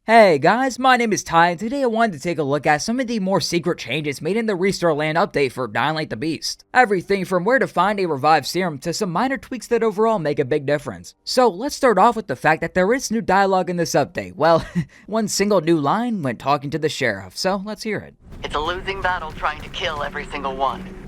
Hey guys, my name is Ty, and today I wanted to take a look at some of the more secret changes made in the Restore Land update for Dying Light the Beast. Everything from where to find a revived serum to some minor tweaks that overall make a big difference. So let's start off with the fact that there is new dialogue in this update. Well, one single new line when talking to the sheriff, so let's hear it. It's a losing battle trying to kill every single one.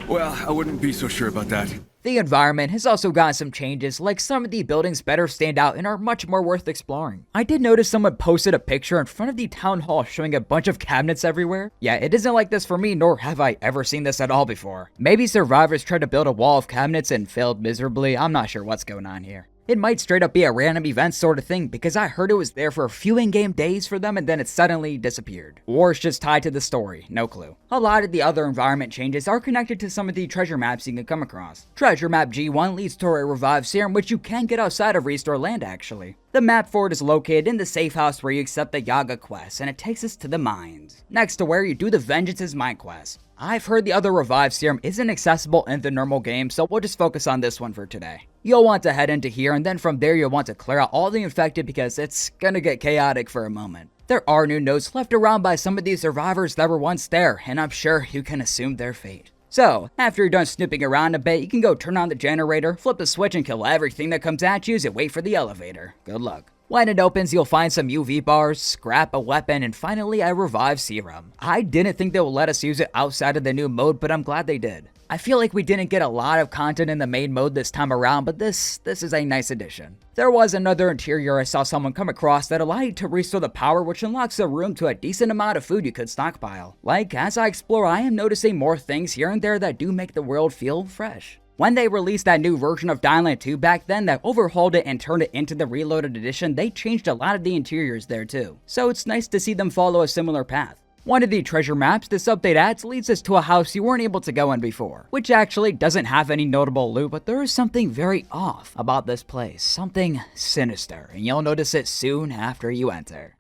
Well, I wouldn't be so sure about that. The environment has also gotten some changes, like some of the buildings better stand out and are much more worth exploring. I did notice someone posted a picture in front of the town hall showing a bunch of cabinets everywhere. Yeah, it isn't like this for me, nor have I ever seen this at all before. Maybe survivors tried to build a wall of cabinets and failed miserably. I'm not sure what's going on here. It might straight up be a random event sort of thing, because I heard it was there for a few in-game days for them and then it suddenly disappeared. Or it's just tied to the story, no clue. A lot of the other environment changes are connected to some of the treasure maps you can come across. Treasure map G1 leads to a revived serum, which you can get outside of Restore Land actually. The map for it is located in the safe house where you accept the Yaga quest, and it takes us to the mines, next to where you do the Vengeance's mine quest. I've heard the other revived serum isn't accessible in the normal game, so we'll just focus on this one for today. You'll want to head into here, and then from there you'll want to clear out all the infected because it's gonna get chaotic for a moment. There are new notes left around by some of these survivors that were once there, and I'm sure you can assume their fate. So, after you're done snooping around a bit, you can go turn on the generator, flip the switch and kill everything that comes at you and wait for the elevator. Good luck. When it opens, you'll find some UV bars, scrap, a weapon, and finally a revived serum. I didn't think they would let us use it outside of the new mode, but I'm glad they did. I feel like we didn't get a lot of content in the main mode this time around, but this is a nice addition. There was another interior I saw someone come across that allowed you to restore the power, which unlocks a room to a decent amount of food you could stockpile. Like, as I explore, I am noticing more things here and there that do make the world feel fresh. When they released that new version of Dying Light 2 back then that overhauled it and turned it into the Reloaded edition, they changed a lot of the interiors there too. So it's nice to see them follow a similar path. One of the treasure maps this update adds leads us to a house you weren't able to go in before, which actually doesn't have any notable loot, but there is something very off about this place, something sinister, and you'll notice it soon after you enter.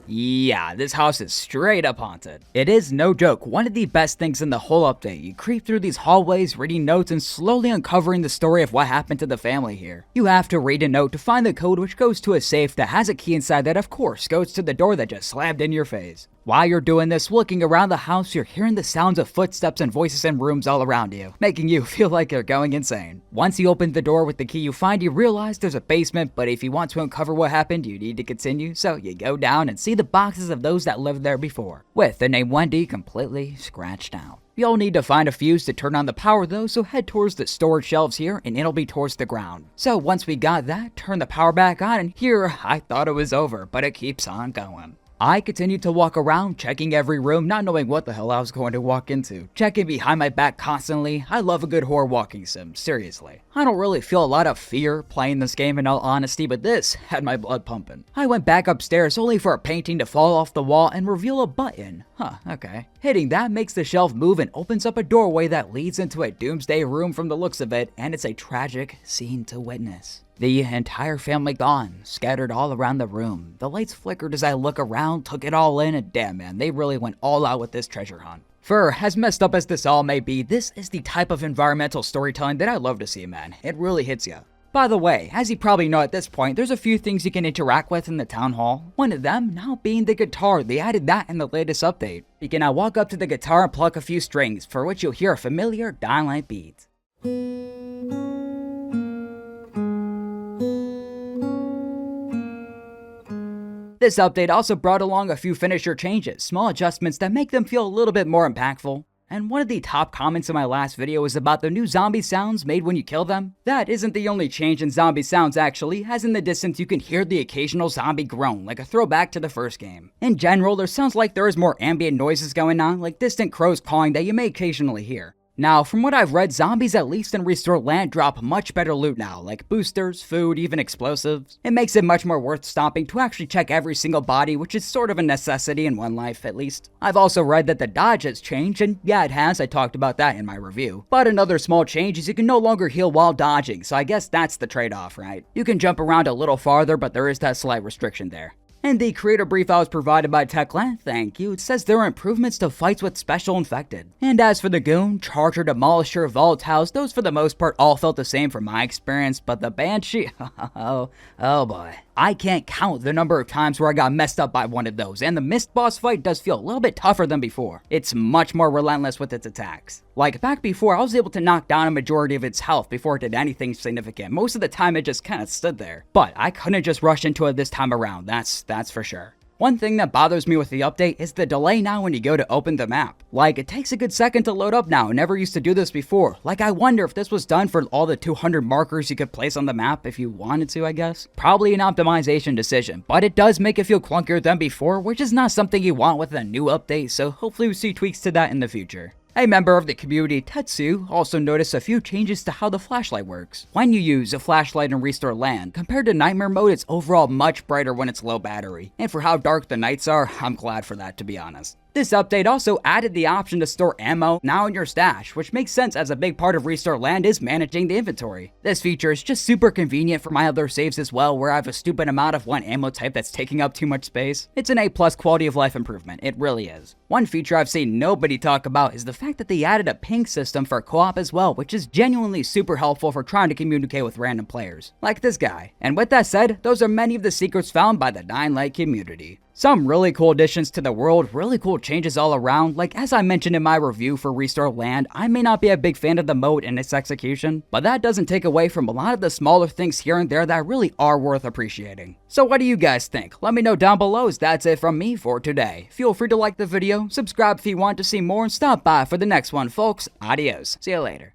Yeah, this house is straight up haunted. It is no joke, one of the best things in the whole update. You creep through these hallways, reading notes and slowly uncovering the story of what happened to the family here. You have to read a note to find the code, which goes to a safe that has a key inside that of course goes to the door that just slammed in your face. While you're doing this, looking around the house, you're hearing the sounds of footsteps and voices in rooms all around you, making you feel like you're going insane. Once you open the door with the key you find, you realize there's a basement, but if you want to uncover what happened, you need to continue, so you go down and see the boxes of those that lived there before, with the name Wendy completely scratched out. You'll need to find a fuse to turn on the power though, so head towards the storage shelves here and it'll be towards the ground. So once we got that, turn the power back on and here I thought it was over, but it keeps on going. I continued to walk around, checking every room, not knowing what the hell I was going to walk into. Checking behind my back constantly. I love a good horror walking sim, seriously. I don't really feel a lot of fear playing this game in all honesty, but this had my blood pumping. I went back upstairs only for a painting to fall off the wall and reveal a button. Huh, okay. Hitting that makes the shelf move and opens up a doorway that leads into a doomsday room from the looks of it, and it's a tragic scene to witness. The entire family gone, scattered all around the room. The lights flickered as I look around, took it all in, and damn man, they really went all out with this treasure hunt. For as messed up as this all may be, this is the type of environmental storytelling that I love to see, man. It really hits ya. By the way, as you probably know at this point, there's a few things you can interact with in the town hall. One of them now being the guitar. They added that in the latest update. You can now walk up to the guitar and pluck a few strings, for which you'll hear a familiar Dying Light beat. This update also brought along a few finisher changes, small adjustments that make them feel a little bit more impactful. And one of the top comments in my last video was about the new zombie sounds made when you kill them. That isn't the only change in zombie sounds actually, as in the distance you can hear the occasional zombie groan, like a throwback to the first game. In general, there sounds like there is more ambient noises going on, like distant crows calling that you may occasionally hear. Now, from what I've read, zombies at least in Restore Land drop much better loot now, like boosters, food, even explosives. It makes it much more worth stopping to actually check every single body, which is sort of a necessity in one life at least. I've also read that the dodge has changed, and yeah it has, I talked about that in my review. But another small change is you can no longer heal while dodging, so I guess that's the trade-off, right? You can jump around a little farther, but there is that slight restriction there. In the creator brief I was provided by Techland, thank you, it says there are improvements to fights with special infected. And as for the Goon, Charger, Demolisher, Volatiles, those for the most part all felt the same from my experience, but the Banshee, oh boy. I can't count the number of times where I got messed up by one of those, and the missed boss fight does feel a little bit tougher than before. It's much more relentless with its attacks. Like back before, I was able to knock down a majority of its health before it did anything significant. Most of the time it just kinda stood there. But I couldn't just rush into it this time around, that's for sure. One thing that bothers me with the update is the delay now when you go to open the map. Like, it takes a good second to load up now, never used to do this before. Like, I wonder if this was done for all the 200 markers you could place on the map if you wanted to, I guess. Probably an optimization decision, but it does make it feel clunkier than before, which is not something you want with a new update, so hopefully we see tweaks to that in the future. A member of the community, Tetsu, also noticed a few changes to how the flashlight works. When you use a flashlight in Restore Land, compared to Nightmare mode, it's overall much brighter when it's low battery. And for how dark the nights are, I'm glad for that, to be honest. This update also added the option to store ammo now in your stash, which makes sense as a big part of Restore Land is managing the inventory. This feature is just super convenient for my other saves as well, where I have a stupid amount of one ammo type that's taking up too much space. It's an A+ quality of life improvement, it really is. One feature I've seen nobody talk about is the fact that they added a ping system for co-op as well, which is genuinely super helpful for trying to communicate with random players, like this guy. And with that said, those are many of the secrets found by the Dying Light community. Some really cool additions to the world, really cool changes all around. Like as I mentioned in my review for Restore Land, I may not be a big fan of the mode and its execution, but that doesn't take away from a lot of the smaller things here and there that really are worth appreciating. So what do you guys think? Let me know down below, as that's it from me for today. Feel free to like the video, subscribe if you want to see more, and stop by for the next one, folks. Adios. See you later.